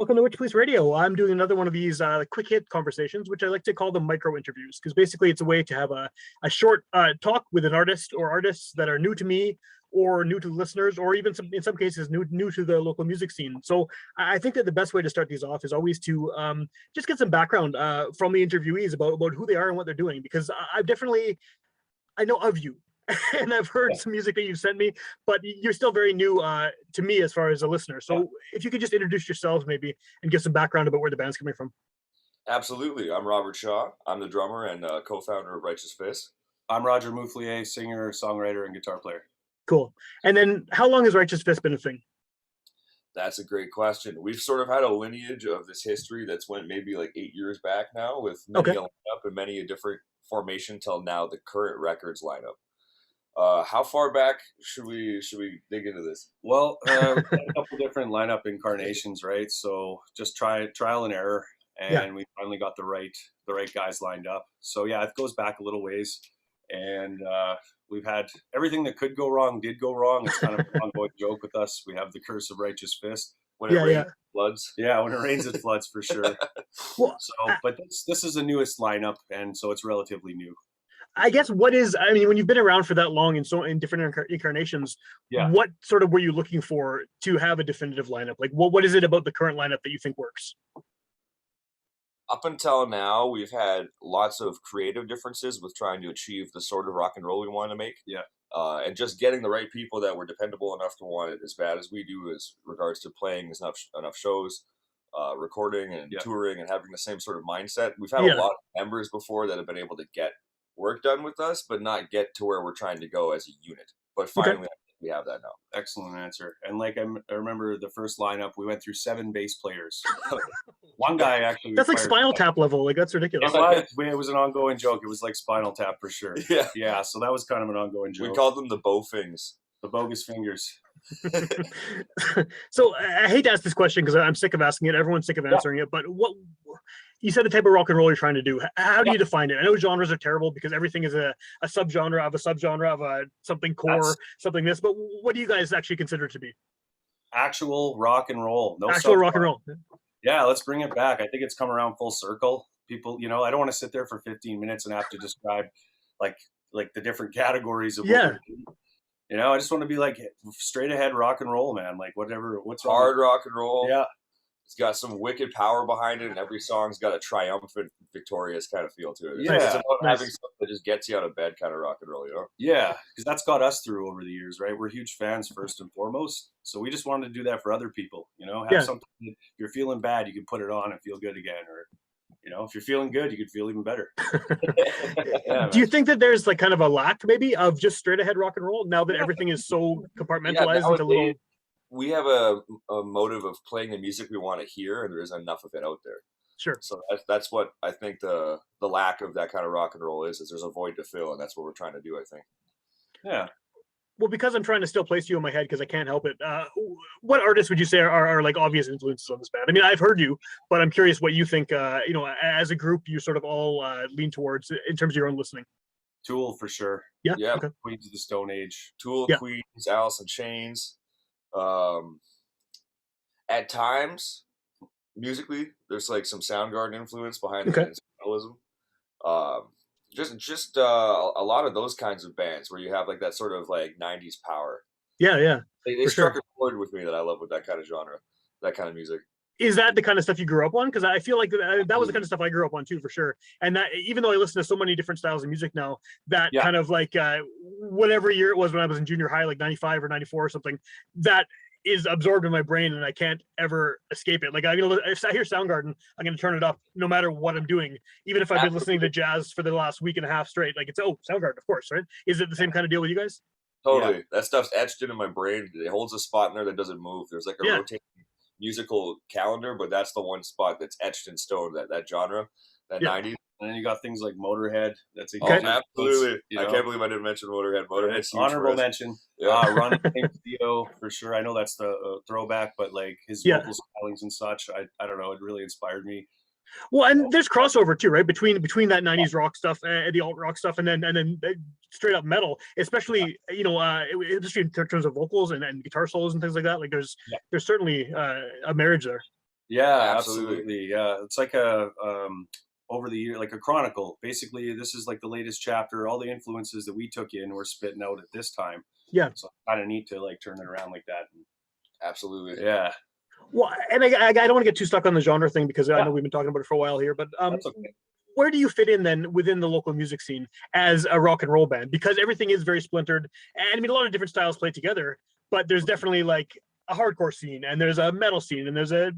Welcome to Witchpolice Radio. I'm doing another one of these quick hit conversations, which I like to call them micro interviews, because basically it's a way to have a short talk with an artist or artists that are new to me or new to listeners, or even in some cases new to the local music scene. So I think that the best way to start these off is always to just get some background from the interviewees about who they are and what they're doing, because I know of you. And I've heard some music that you've sent me, but you're still very new to me as far as a listener. So if you could just introduce yourselves maybe and give some background about where the band's coming from. Absolutely. I'm Robert Shaw. I'm the drummer and co-founder of Righteous Fist. I'm Roger Mouflier, singer, songwriter, and guitar player. Cool. And then how long has Righteous Fist been a thing? That's a great question. We've sort of had a lineage of this history that's went maybe like 8 years back now, with many a lineup and many a different formation till now the current records lineup. How far back should we dig into this? Well, a couple different lineup incarnations, right? So just trial and error, and we finally got the right guys lined up. So yeah, it goes back a little ways, and we've had everything that could go wrong did go wrong. It's kind of an ongoing joke with us. We have the curse of Righteous Fist. When it rains, it floods. Yeah, when it rains, it floods for sure. But this is the newest lineup, and so it's relatively new. I guess when you've been around for that long and so in different incarnations, what sort of were you looking for to have a definitive lineup? Like, what is it about the current lineup that you think works? Up until now, we've had lots of creative differences with trying to achieve the sort of rock and roll we want to make. Yeah. And just getting the right people that were dependable enough to want it as bad as we do as regards to playing enough shows, recording and touring and having the same sort of mindset. We've had a lot of members before that have been able to get work done with us, but not get to where we're trying to go as a unit. But finally, we have that now. Excellent answer. And like I remember the first lineup, we went through 7 bass players. One guy actually. That's like Spinal Tap level. Like, that's ridiculous. It was an ongoing joke. It was like Spinal Tap for sure. Yeah. So that was kind of an ongoing joke. We called them the Bowfings. The bogus fingers. So I hate to ask this question because I'm sick of asking it. Everyone's sick of answering it. But what you said, the type of rock and roll you're trying to do, how do you define it? I know genres are terrible because everything is a subgenre of a subgenre of a something core, something this. But what do you guys actually consider it to be? Actual rock and roll. Actual rock and roll. Yeah, let's bring it back. I think it's come around full circle. People, I don't want to sit there for 15 minutes and have to describe like the different categories of what we're doing. I just want to be like straight ahead rock and roll, man. Like what's hard rock and roll. Yeah. It's got some wicked power behind it, and every song's got a triumphant, victorious kind of feel to it. Yeah. It's about having something that just gets you out of bed kind of rock and roll, Yeah, because that's got us through over the years, right? We're huge fans first and foremost. So we just wanted to do that for other people, have something, if you're feeling bad, you can put it on and feel good again. Or, if you're feeling good, you could feel even better. Do you think that there's like kind of a lack maybe of just straight ahead rock and roll now that everything is so compartmentalized into little... We have a motive of playing the music we want to hear, and there isn't enough of it out there. Sure. So that's what I think the lack of that kind of rock and roll is there's a void to fill, and that's what we're trying to do, I think. Yeah. Well, because I'm trying to still place you in my head because I can't help it. What artists would you say are like obvious influences on this band? I mean, I've heard you, but I'm curious what you think, as a group, you sort of all lean towards in terms of your own listening. Tool, for sure. Yeah. Okay. Queens of the Stone Age. Tool, Queens, Alice in Chains. At times, musically, there's like some Soundgarden influence behind the instrumentalism. Just a lot of those kinds of bands where you have like that sort of like 90s power. Yeah. They struck a chord with me that I love with that kind of genre, that kind of music. Is that the kind of stuff you grew up on? Because I feel like that was the kind of stuff I grew up on too, for sure. And that, even though I listen to so many different styles of music now, that kind of like whatever year it was when I was in junior high, like 95 or 94 or something, that is absorbed in my brain and I can't ever escape it. Like if I hear Soundgarden, I'm going to turn it up no matter what I'm doing, even if I've been listening to jazz for the last week and a half straight. Like Soundgarden, of course, right? Is it the same kind of deal with you guys? Totally. Yeah. That stuff's etched into my brain. It holds a spot in there that doesn't move. There's like a rotating musical calendar, but that's the one spot that's etched in stone, that genre, that 90s. And then you got things like Motorhead. That's absolutely. I can't believe I didn't mention Motorhead. Motorhead's huge. Honorable mention. Ron Theo, for sure. I know that's the throwback, but like his vocal stylings and such, I don't know. It really inspired me. Well, and there's crossover too, right? Between that 90s rock stuff, the alt rock stuff, and then straight up metal, especially just in terms of vocals and guitar solos and things like that. Like there's certainly a marriage there. Yeah, absolutely. Yeah, it's like a over the year, like a chronicle. Basically, this is like the latest chapter. All the influences that we took in, we're spitting out at this time. Yeah. So kind of neat to like turn it around like that. Absolutely. Yeah. Well, and I don't want to get too stuck on the genre thing because I know we've been talking about it for a while here, but That's okay. where do you fit in then within the local music scene as a rock and roll band? Because everything is very splintered, and I mean a lot of different styles play together, but there's definitely like a hardcore scene, and there's a metal scene, and there's a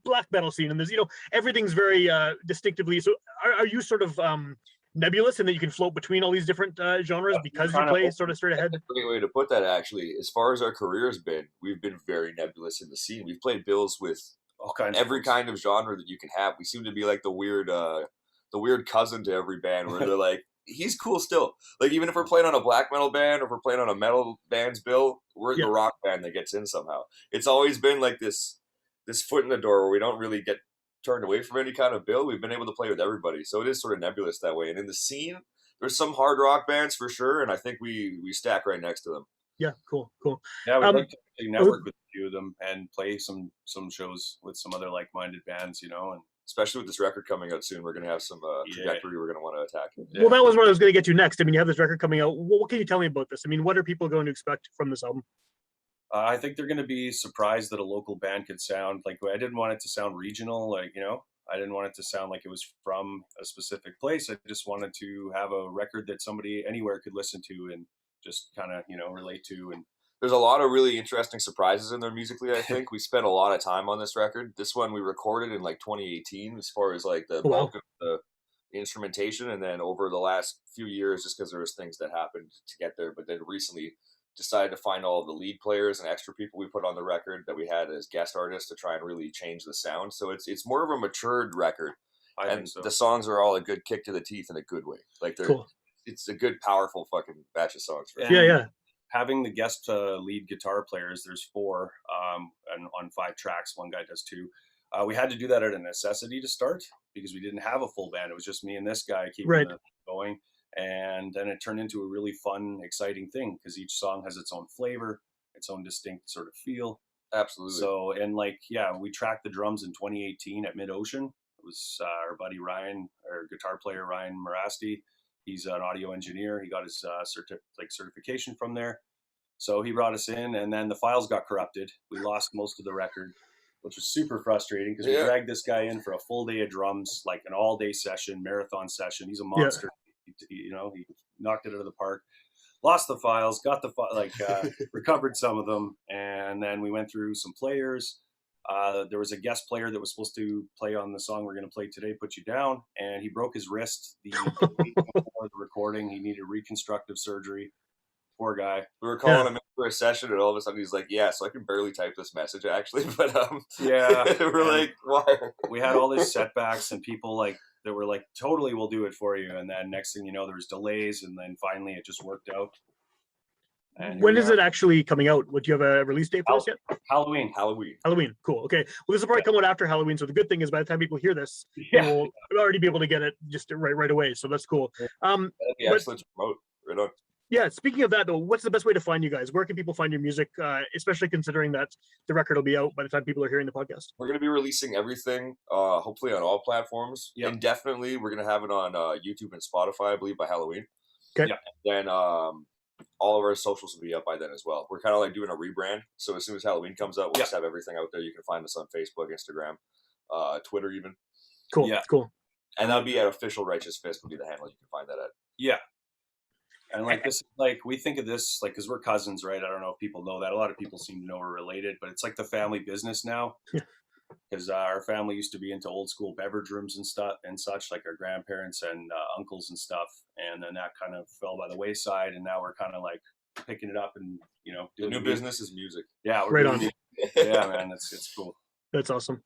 black metal scene, and there's everything's very distinctively. So are you sort of nebulous in that you can float between all these different genres because you play sort of straight ahead? That's a great way to put that, actually. As far as our career has been, we've been very nebulous in the scene. We've played bills with every kind of genre that you can have. We seem to be like the weird cousin to every band where they're like, he's cool still. Like, even if we're playing on a black metal band or if we're playing on a metal band's bill, we're the rock band that gets in somehow. It's always been like this foot in the door where we don't really get turned away from any kind of bill. We've been able to play with everybody, so it is sort of nebulous that way. And in the scene, there's some hard rock bands for sure, and I think we stack right next to them. Yeah, cool. Yeah, we'd like to network with a few of them and play some shows with some other like-minded bands, and especially with this record coming out soon, we're going to have some trajectory we're going to want to attack. Yeah. Well, that was what I was going to get to next. I mean, you have this record coming out. What can you tell me about this? I mean, what are people going to expect from this album? I think they're going to be surprised that a local band could sound like. I didn't want it to sound regional, I didn't want it to sound like it was from a specific place. I just wanted to have a record that somebody anywhere could listen to and just kind of, relate to. And there's a lot of really interesting surprises in there musically. I think we spent a lot of time on this record. This one we recorded in like 2018 as far as like the bulk of the instrumentation, and then over the last few years, just because there was things that happened to get there, but then recently decided to find all of the lead players and extra people we put on the record that we had as guest artists to try and really change the sound. So it's more of a matured record, and the songs are all a good kick to the teeth in a good way. Like it's a good, powerful fucking batch of songs. Yeah. Having the guest lead guitar players, there's 4 and on 5 tracks. One guy does 2. We had to do that at a necessity to start because we didn't have a full band. It was just me and this guy keeping it going. And then it turned into a really fun, exciting thing because each song has its own flavor, its own distinct sort of feel. Absolutely. So, and we tracked the drums in 2018 at Mid-Ocean. It was our buddy Ryan, our guitar player, Ryan Marasti. He's an audio engineer. He got his certification from there. So he brought us in, and then the files got corrupted. We lost most of the record, which was super frustrating because we dragged this guy in for a full day of drums, like an all-day session, marathon session. He's a monster. He knocked it out of the park. Lost the files, got the recovered some of them, and then we went through some players. There was a guest player that was supposed to play on the song we're going to play today, Put You Down, and he broke his wrist the week before the recording. He needed reconstructive surgery. Poor guy. We were calling him in for a session, and all of a sudden he's like, "Yeah, so I can barely type this message actually." But we're like, "Why?" We had all these setbacks, and people that were like, "Totally, we'll do it for you." And then next thing you know, there was delays, and then finally it just worked out. And when is it actually coming out? Would you have a release date for this yet? Halloween. Cool. Okay. Well, this will probably come out after Halloween. So the good thing is by the time people hear this, they will already be able to get it just right away. So that's cool. That'd be excellent to promote. Right on. Yeah. Speaking of that, though, what's the best way to find you guys? Where can people find your music, especially considering that the record will be out by the time people are hearing the podcast? We're going to be releasing everything, hopefully on all platforms. Yep. And definitely we're going to have it on YouTube and Spotify, I believe, by Halloween. Okay. Yeah. And then all of our socials will be up by then as well. We're kind of like doing a rebrand. So as soon as Halloween comes out, we'll just have everything out there. You can find us on Facebook, Instagram, Twitter even. Cool. Yeah. Cool. And that'll be at Official Righteous Fist will be the handle you can find that at. Yeah. And this, we think of this, because we're cousins, right? I don't know if people know that. A lot of people seem to know we're related, but it's like the family business now. Because our family used to be into old school beverage rooms and stuff and such, like our grandparents and uncles and stuff. And then that kind of fell by the wayside. And now we're kind of like picking it up and, doing the new business is music. Yeah. Right on. Yeah, man. It's cool. That's awesome.